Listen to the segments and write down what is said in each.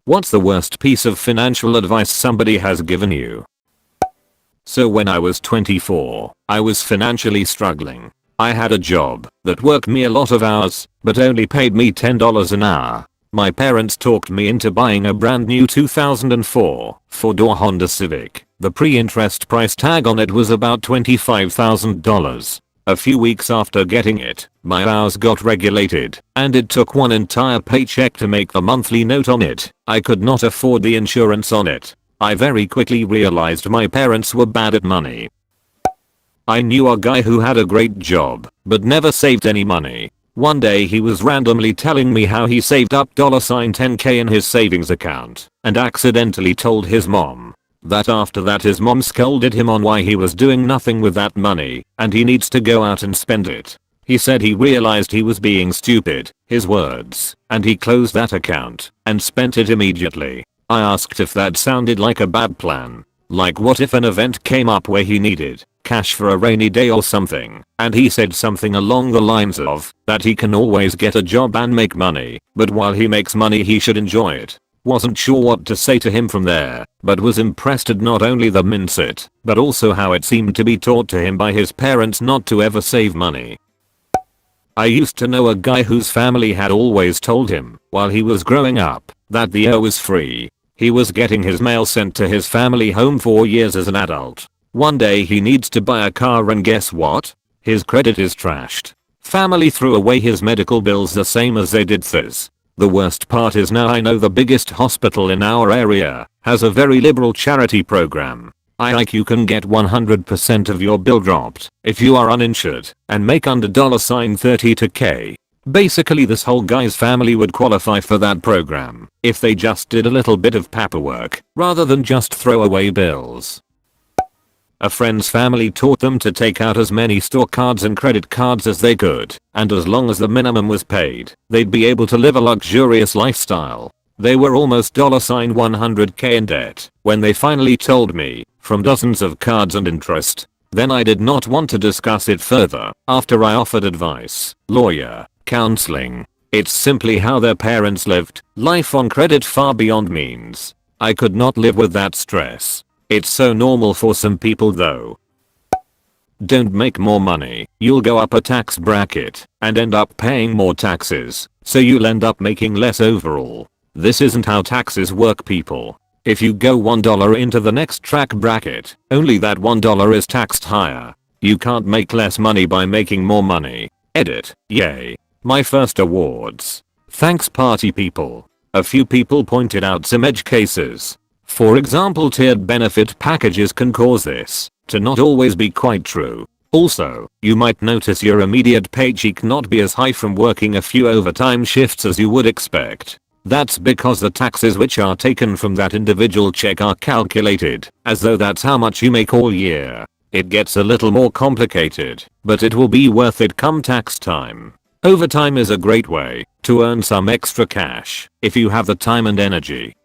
What's the worst piece of financial advice somebody has given you? So when I was 24, I was financially struggling. I had a job that worked me a lot of hours, but only paid me $10 an hour. My parents talked me into buying a brand new 2004 four-door Honda Civic. The pre-interest price tag on it was about $25,000. A few weeks after getting it, my hours got regulated, and it took one entire paycheck to make the monthly note on it. I could not afford the insurance on it. I very quickly realized my parents were bad at money. I knew a guy who had a great job, but never saved any money. One day he was randomly telling me how he saved up $10K in his savings account, and accidentally told his mom. That after that his mom scolded him on why he was doing nothing with that money, and he needs to go out and spend it. He said he realized he was being stupid, his words, and he closed that account, and spent it immediately. I asked if that sounded like a bad plan. Like what if an event came up where he needed cash for a rainy day or something, and he said something along the lines of that he can always get a job and make money, but while he makes money he should enjoy it. Wasn't sure what to say to him from there, but was impressed at not only the mindset, but also how it seemed to be taught to him by his parents not to ever save money. I used to know a guy whose family had always told him, while he was growing up, that the air was free. He was getting his mail sent to his family home for years as an adult. One day he needs to buy a car and guess what? His credit is trashed. Family threw away his medical bills the same as they did theirs. The worst part is now I know the biggest hospital in our area has a very liberal charity program. You can get 100% of your bill dropped if you are uninsured and make under $32K. Basically this whole guy's family would qualify for that program if they just did a little bit of paperwork rather than just throw away bills. A friend's family taught them to take out as many store cards and credit cards as they could, and as long as the minimum was paid, they'd be able to live a luxurious lifestyle. They were almost $100K in debt when they finally told me, from dozens of cards and interest. Then I did not want to discuss it further after I offered advice, lawyer, counseling. It's simply how their parents lived, life on credit far beyond means. I could not live with that stress. It's so normal for some people though. Don't make more money, you'll go up a tax bracket and end up paying more taxes, so you'll end up making less overall. This isn't how taxes work, people. If you go $1 into the next tax bracket, only that $1 is taxed higher. You can't make less money by making more money. Edit. Yay. My first awards. Thanks party people. A few people pointed out some edge cases. For example, tiered benefit packages can cause this to not always be quite true. Also, you might notice your immediate paycheck not be as high from working a few overtime shifts as you would expect. That's because the taxes which are taken from that individual check are calculated as though that's how much you make all year. It gets a little more complicated, but it will be worth it come tax time. Overtime is a great way to earn some extra cash if you have the time and energy.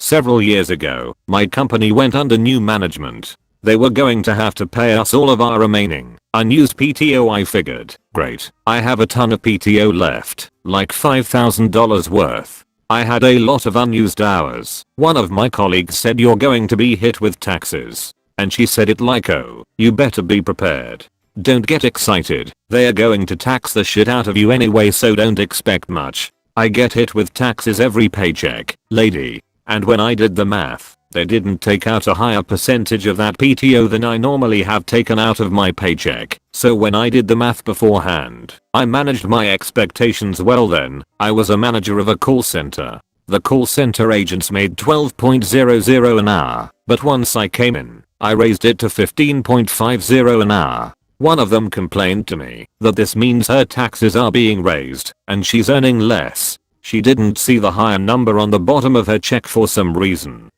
Several years ago, my company went under new management. They were going to have to pay us all of our remaining unused PTO. I figured, great, I have a ton of PTO left, like $5,000 worth. I had a lot of unused hours. One of my colleagues said you're going to be hit with taxes. And she said it like, oh, you better be prepared. Don't get excited, they are going to tax the shit out of you anyway, so don't expect much. I get hit with taxes every paycheck, lady. And when I did the math, they didn't take out a higher percentage of that PTO than I normally have taken out of my paycheck. So when I did the math beforehand, I managed my expectations well. Then, I was a manager of a call center. The call center agents made $12.00 an hour, but once I came in, I raised it to $15.50 an hour. One of them complained to me that this means her taxes are being raised and she's earning less. She didn't see the higher number on the bottom of her check for some reason.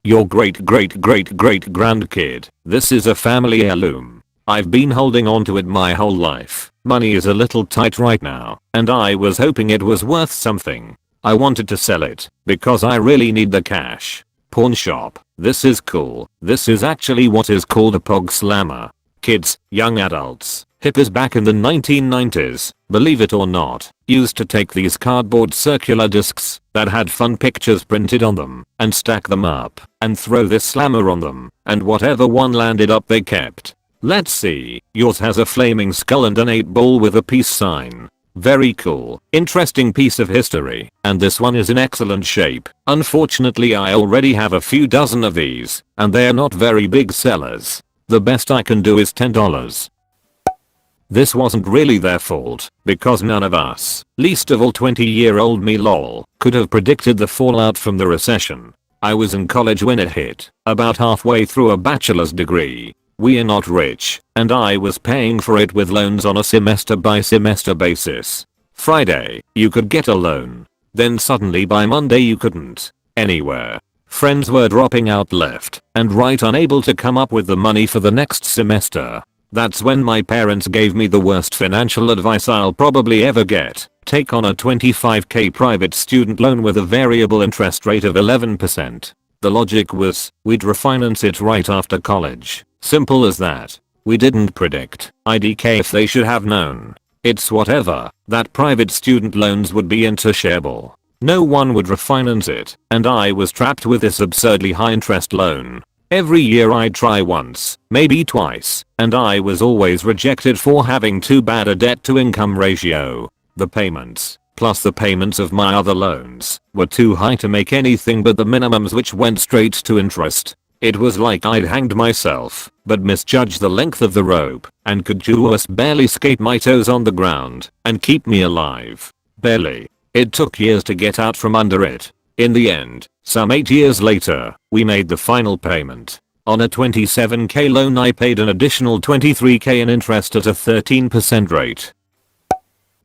Your great grandkid. This is a family heirloom. I've been holding on to it my whole life. Money is a little tight right now, and I was hoping it was worth something. I wanted to sell it because I really need the cash. Pawn shop. This is cool. This is actually what is called a pog slammer. Kids, young adults, Hippies back in the 1990s, believe it or not, used to take these cardboard circular discs that had fun pictures printed on them and stack them up and throw this slammer on them, and whatever one landed up they kept. Let's see, yours has a flaming skull and an 8-ball with a peace sign. Very cool, interesting piece of history, and this one is in excellent shape. Unfortunately I already have a few dozen of these, and they are not very big sellers. The best I can do is $10. This wasn't really their fault, because none of us, least of all 20-year-old me lol, could have predicted the fallout from the recession. I was in college when it hit, about halfway through a bachelor's degree. We are not rich, and I was paying for it with loans on a semester by semester basis. Friday, you could get a loan. Then suddenly by Monday you couldn't. Anywhere. Friends were dropping out left and right, unable to come up with the money for the next semester. That's when my parents gave me the worst financial advice I'll probably ever get. Take on a $25k private student loan with a variable interest rate of 11%. The logic was, we'd refinance it right after college. Simple as that. We didn't predict. IDK if they should have known. It's whatever, that private student loans would be insatiable. No one would refinance it, and I was trapped with this absurdly high interest loan. Every year I'd try once, maybe twice, and I was always rejected for having too bad a debt to income ratio. The payments, plus the payments of my other loans, were too high to make anything but the minimums, which went straight to interest. It was like I'd hanged myself, but misjudged the length of the rope, and could just barely skate my toes on the ground and keep me alive. Barely. It took years to get out from under it. In the end, some 8 years later, we made the final payment. On a $27k loan I paid an additional $23k in interest at a 13% rate.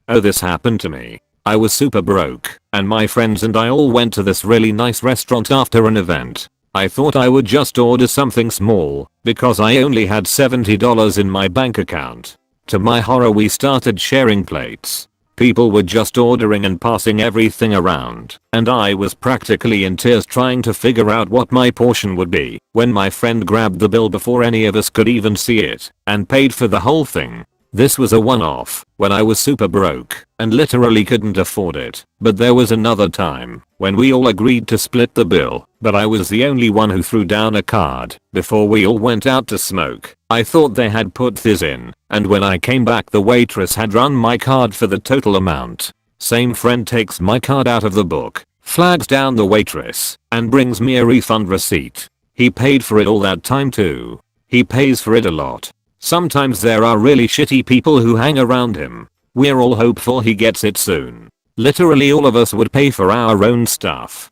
Oh, this happened to me. I was super broke, and my friends and I all went to this really nice restaurant after an event. I thought I would just order something small, because I only had $70 in my bank account. To my horror we started sharing plates. People were just ordering and passing everything around, and I was practically in tears trying to figure out what my portion would be, when my friend grabbed the bill before any of us could even see it, and paid for the whole thing. This was a one-off, when I was super broke, and literally couldn't afford it, but there was another time, when we all agreed to split the bill, but I was the only one who threw down a card, before we all went out to smoke. I thought they had put this in, and when I came back the waitress had run my card for the total amount. Same friend takes my card out of the book, flags down the waitress, and brings me a refund receipt. He paid for it all that time too. He pays for it a lot. Sometimes there are really shitty people who hang around him. We're all hopeful he gets it soon. Literally all of us would pay for our own stuff.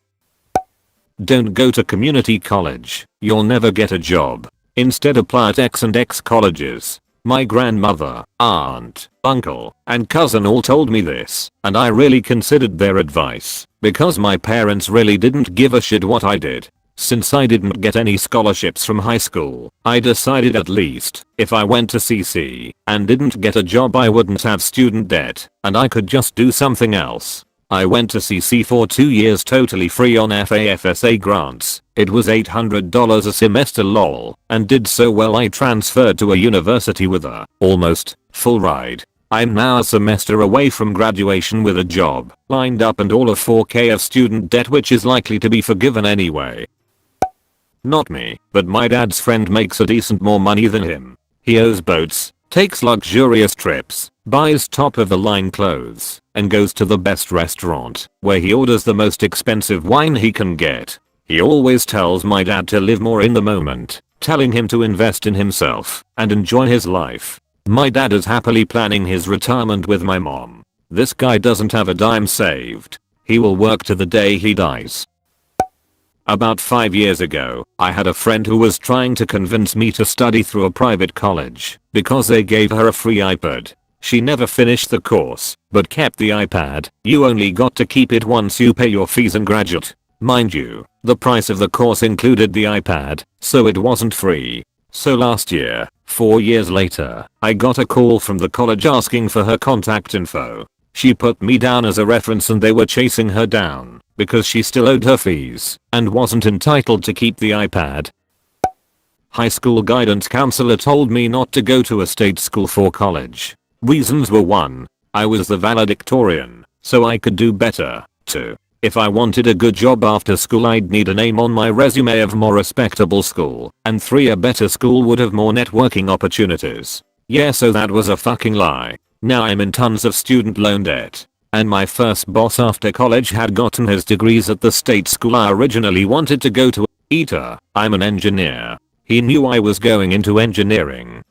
Don't go to community college. You'll never get a job. Instead apply at X and X colleges. My grandmother, aunt, uncle, and cousin all told me this, and I really considered their advice, because my parents really didn't give a shit what I did. Since I didn't get any scholarships from high school, I decided at least, if I went to CC and didn't get a job I wouldn't have student debt, and I could just do something else. I went to CC for 2 years totally free on FAFSA grants. It was $800 a semester lol, and did so well I transferred to a university with a almost full ride. I'm now a semester away from graduation with a job lined up and all of 4k of student debt, which is likely to be forgiven anyway. Not me, but my dad's friend makes a decent more money than him. He owns boats, takes luxurious trips, buys top of the line clothes, and goes to the best restaurant, where he orders the most expensive wine he can get. He always tells my dad to live more in the moment, telling him to invest in himself and enjoy his life. My dad is happily planning his retirement with my mom. This guy doesn't have a dime saved. He will work to the day he dies. About 5 years ago, I had a friend who was trying to convince me to study through a private college because they gave her a free iPad. She never finished the course, but kept the iPad. You only got to keep it once you pay your fees and graduate. Mind you, the price of the course included the iPad, so it wasn't free. So last year, 4 years later, I got a call from the college asking for her contact info. She put me down as a reference and they were chasing her down because she still owed her fees and wasn't entitled to keep the iPad. High school guidance counselor told me not to go to a state school for college. Reasons were 1. I was the valedictorian, so I could do better. 2. If I wanted a good job after school I'd need a name on my resume of more respectable school. And 3. A better school would have more networking opportunities. Yeah, so that was a fucking lie. Now I'm in tons of student loan debt. And my first boss after college had gotten his degrees at the state school I originally wanted to go to. I'm an engineer. He knew I was going into engineering.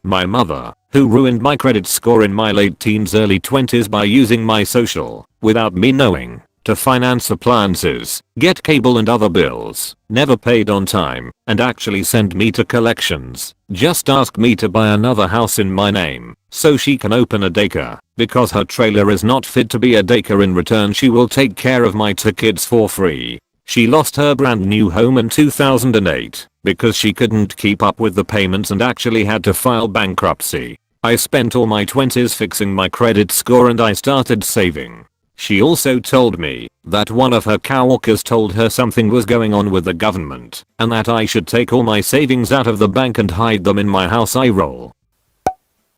My mother, who ruined my credit score in my late teens early 20s by using my social, without me knowing, to finance appliances, get cable and other bills, never paid on time, and actually sent me to collections, just asked me to buy another house in my name, so she can open a daycare. Because her trailer is not fit to be a daycare, in return she will take care of my 2 kids for free. She lost her brand new home in 2008 because she couldn't keep up with the payments and actually had to file bankruptcy. I spent all my 20s fixing my credit score and I started saving. She also told me that one of her coworkers told her something was going on with the government and that I should take all my savings out of the bank and hide them in my house. I roll.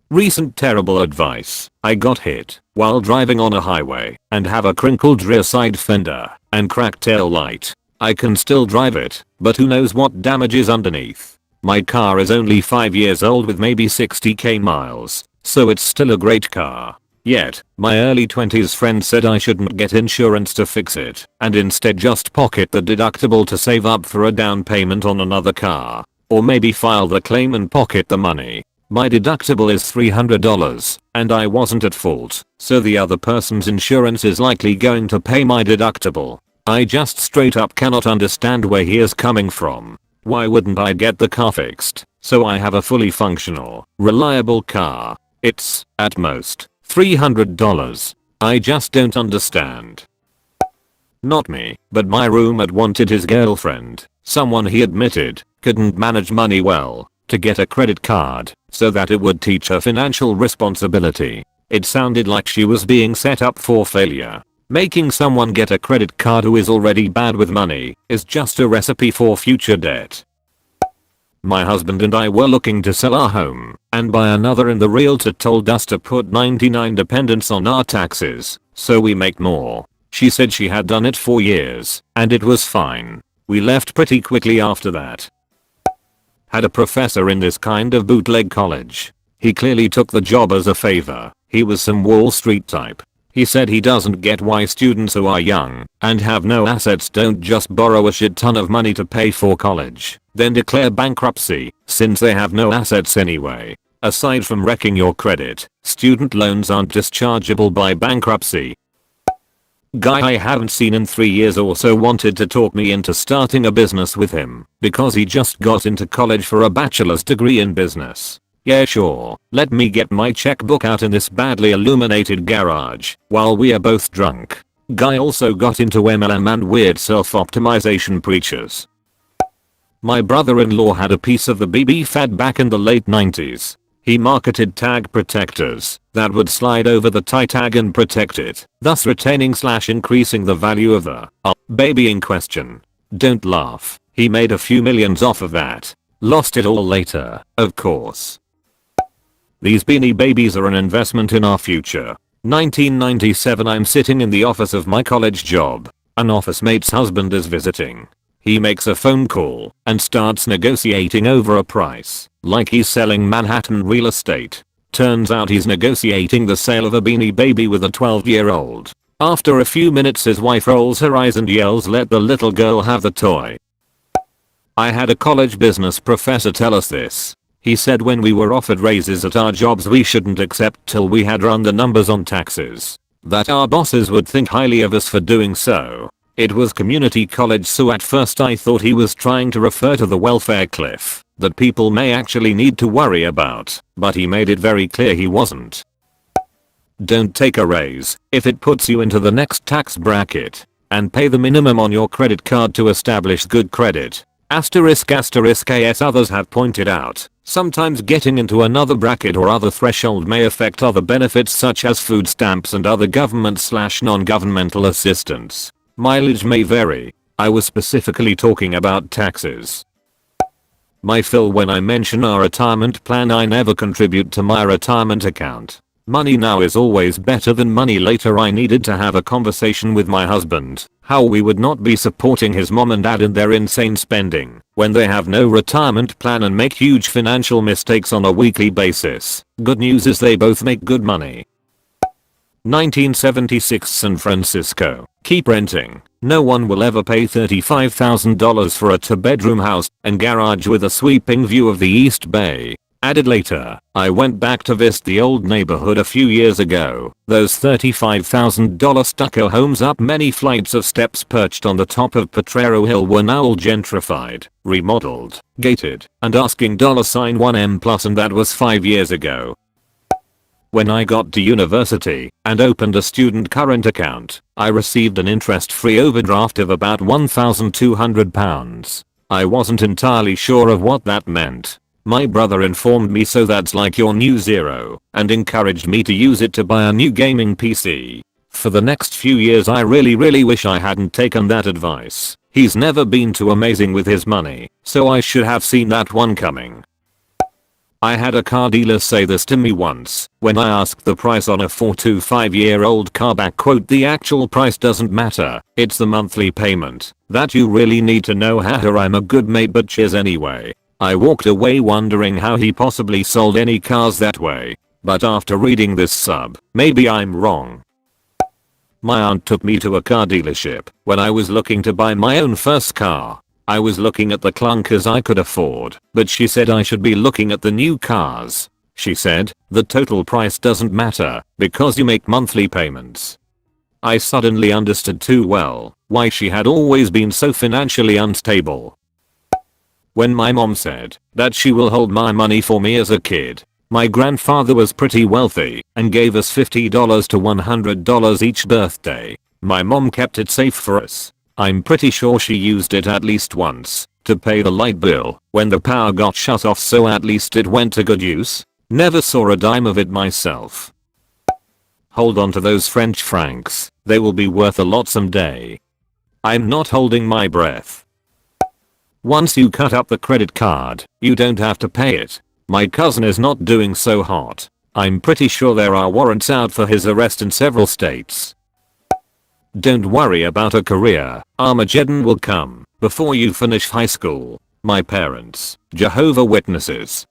Recent terrible advice. I got hit while driving on a highway and have a crinkled rear side fender and cracked tail light. I can still drive it, but who knows what damage is underneath. My car is only 5 years old with maybe 60k miles, so it's still a great car. Yet, my early 20s friend said I shouldn't get insurance to fix it and instead just pocket the deductible to save up for a down payment on another car. Or maybe file the claim and pocket the money. My deductible is $300 and I wasn't at fault, so the other person's insurance is likely going to pay my deductible. I just straight up cannot understand where he is coming from. Why wouldn't I get the car fixed so I have a fully functional, reliable car? It's, at most, $300. I just don't understand. Not me, but my roommate wanted his girlfriend, someone he admitted couldn't manage money well, to get a credit card so that it would teach her financial responsibility. It sounded like she was being set up for failure. Making someone get a credit card who is already bad with money is just a recipe for future debt. My husband and I were looking to sell our home and buy another, and the realtor told us to put 99 dependents on our taxes so we make more. She said she had done it for years and it was fine. We left pretty quickly after that. Had a professor in this kind of bootleg college. He clearly took the job as a favor. He was some Wall Street type. He said he doesn't get why students who are young and have no assets don't just borrow a shit ton of money to pay for college, then declare bankruptcy since they have no assets anyway. Aside from wrecking your credit, student loans aren't dischargeable by bankruptcy. Guy I haven't seen in 3 years or so wanted to talk me into starting a business with him because he just got into college for a bachelor's degree in business. Yeah, sure, let me get my checkbook out in this badly illuminated garage while we are both drunk. Guy also got into MLM and weird self-optimization preachers. My brother-in-law had a piece of the BB fad back in the late 90s. He marketed tag protectors that would slide over the tie tag and protect it, thus retaining/increasing the value of the baby in question. Don't laugh, he made a few millions off of that. Lost it all later, of course. These beanie babies are an investment in our future. 1997, I'm sitting in the office of my college job. An office mate's husband is visiting. He makes a phone call and starts negotiating over a price, like he's selling Manhattan real estate. Turns out he's negotiating the sale of a beanie baby with a 12-year-old. After a few minutes his wife rolls her eyes and yells, "Let the little girl have the toy." I had a college business professor tell us this. He said when we were offered raises at our jobs we shouldn't accept till we had run the numbers on taxes. That our bosses would think highly of us for doing so. It was community college, so at first I thought he was trying to refer to the welfare cliff that people may actually need to worry about, but he made it very clear he wasn't. Don't take a raise if it puts you into the next tax bracket, and pay the minimum on your credit card to establish good credit. Asterisk asterisk as others have pointed out, sometimes getting into another bracket or other threshold may affect other benefits such as food stamps and other government/non-governmental assistance. Mileage may vary. I was specifically talking about taxes. My fill when I mention our retirement plan, I never contribute to my retirement account. Money now is always better than money later. I needed to have a conversation with my husband, how we would not be supporting his mom and dad in their insane spending when they have no retirement plan and make huge financial mistakes on a weekly basis. Good news is they both make good money. 1976 San Francisco. Keep renting. No one will ever pay $35,000 for a 2-bedroom house and garage with a sweeping view of the East Bay. Added later, I went back to visit the old neighborhood a few years ago. Those $35,000 stucco homes up many flights of steps perched on the top of Potrero Hill were now all gentrified, remodeled, gated, and asking $1M plus, and that was 5 years ago. When I got to university and opened a student current account, I received an interest-free overdraft of about £1,200. I wasn't entirely sure of what that meant. My brother informed me, so that's like your new zero, and encouraged me to use it to buy a new gaming PC. For the next few years I really wish I hadn't taken that advice. He's never been too amazing with his money, so I should have seen that one coming. I had a car dealer say this to me once when I asked the price on a 4 to 5 year old car back, quote, "The actual price doesn't matter, it's the monthly payment that you really need to know." Haha, I'm a good mate, but cheers anyway. I walked away wondering how he possibly sold any cars that way. But after reading this sub, maybe I'm wrong. My aunt took me to a car dealership when I was looking to buy my own first car. I was looking at the clunkers I could afford, but she said I should be looking at the new cars. She said, "The total price doesn't matter because you make monthly payments." I suddenly understood too well why she had always been so financially unstable. When my mom said that she will hold my money for me as a kid, my grandfather was pretty wealthy and gave us $50 to $100 each birthday. My mom kept it safe for us. I'm pretty sure she used it at least once to pay the light bill when the power got shut off, so at least it went to good use. Never saw a dime of it myself. Hold on to those French francs, they will be worth a lot someday. I'm not holding my breath. Once you cut up the credit card, you don't have to pay it. My cousin is not doing so hot. I'm pretty sure there are warrants out for his arrest in several states. Don't worry about a career, Armageddon will come before you finish high school. My parents, Jehovah's Witnesses,